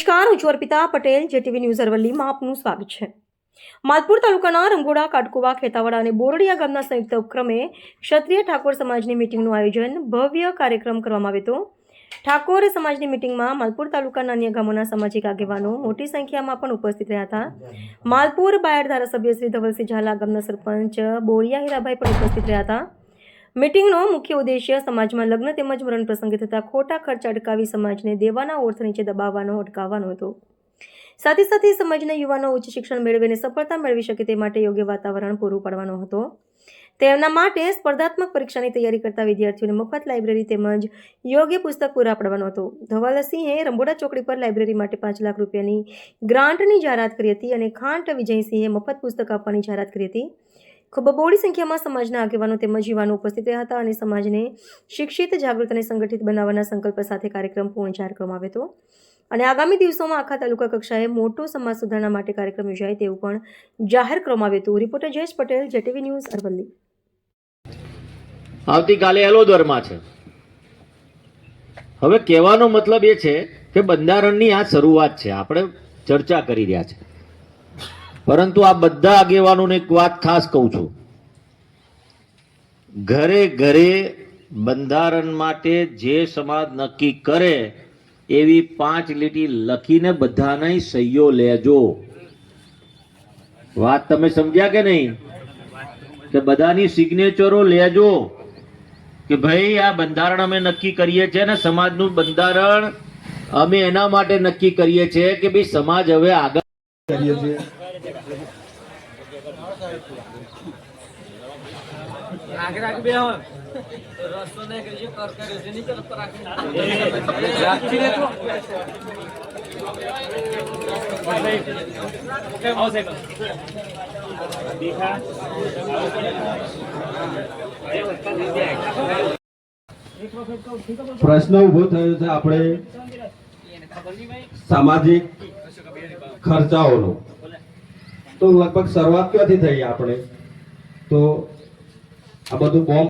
નમસ્કાર, હું છું અર્પિતા પટેલ, જેટીવી ન્યૂઝ અરવલ્લીમાં આપનું સ્વાગત છે। માલપુર તાલુકાના રંગોડા, કાટકુવા, ખેતાવાડા અને બોરડિયા ગામના સંયુક્ત ઉપક્રમે ક્ષત્રિય ઠાકોર સમાજની મીટિંગનું આયોજન ભવ્ય કાર્યક્રમ કરવામાં આવ્યો હતો। ઠાકોર સમાજની મીટિંગમાં માલપુર તાલુકાના અન્ય ગામોના સામાજિક આગેવાનો મોટી સંખ્યામાં પણ ઉપસ્થિત રહ્યા હતા। માલપુર બાયડ ધારાસભ્ય શ્રી ધવલસિંહ ઝાલા, ગામના સરપંચ બોરિયા હીરાભાઈ પણ ઉપસ્થિત રહ્યા હતા। મીટિંગનો મુખ્ય ઉદ્દેશ્ય સમાજમાં લગ્ન તેમજ મરણ પ્રસંગે થતા ખોટા ખર્ચ અટકાવી સમાજને દેવાના ઓર્થ નીચે દબાવવાનો અટકાવવાનો હતો। સાથે સાથે સમાજના યુવાનો ઉચ્ચ શિક્ષણ મેળવીને સફળતા મેળવી શકે તે માટે યોગ્ય વાતાવરણ પૂરું પાડવાનો હતો। તેમના માટે સ્પર્ધાત્મક પરીક્ષાની તૈયારી કરતા વિદ્યાર્થીઓને મફત લાઇબ્રેરી તેમજ યોગ્ય પુસ્તક પૂરા પાડવાનો હતો। ધવલસિંહે રંબોડા ચોકડી પર લાઇબ્રેરી માટે 5 લાખ રૂપિયાની ગ્રાન્ટની જાહેરાત કરી હતી અને ખાંટ વિજયસિંહે મફત પુસ્તક આપવાની જાહેરાત કરી હતી। ખૂબ બહોળી સંખ્યામાં સમાજના આગેવાનો તેમજ યુવાનો ઉપસ્થિત રહ્યા હતા અને સમાજને શિક્ષિત, જાગૃત અને સંગઠિત બનાવવાના સંકલ્પ સાથે કાર્યક્રમ પૂર્ણ જાહેર કરવામાં આવ્યો હતો અને આગામી દિવસોમાં આખા તાલુકા કક્ષાએ મોટો સમાજ સુધારણા માટે કાર્યક્રમ યોજાય તેવું પણ જાહેર કરવામાં આવ્યું હતું। Reporter Jayesh Patel, JTV news Aravalli. આવતીકાલે એલોદરમાં છે। હવે કહેવાનો મતલબ એ છે કે બંધારણની આ શરૂઆત છે, આપણે ચર્ચા કરી રહ્યા છે, પરંતુ આ બધા આગેવાનોને એક વાત ખાસ કહું છું, ઘરે ઘરે બંધારણ માટે જે સમાજ નક્કી કરે એવી 5 લીટી લખીને બધાને સહીઓ લેજો। વાત તમે સમજ્યા કે નહીં? કે બધાની સિગ્નેચરો લેજો કે ભાઈ આ બંધારણ અમે નક્કી કરીએ છીએ ને સમાજનું બંધારણ અમે એના માટે નક્કી કરીએ છીએ કે ભાઈ સમાજ હવે આગળ કરીએ છીએ। પ્રશ્ન ઉભો થયો છે આપણે સામાજિક ખર્ચાઓનો, તો લગભગ શરૂઆત ક્યાંથી થઈ આપણે? તો આ બધું બોમ્બ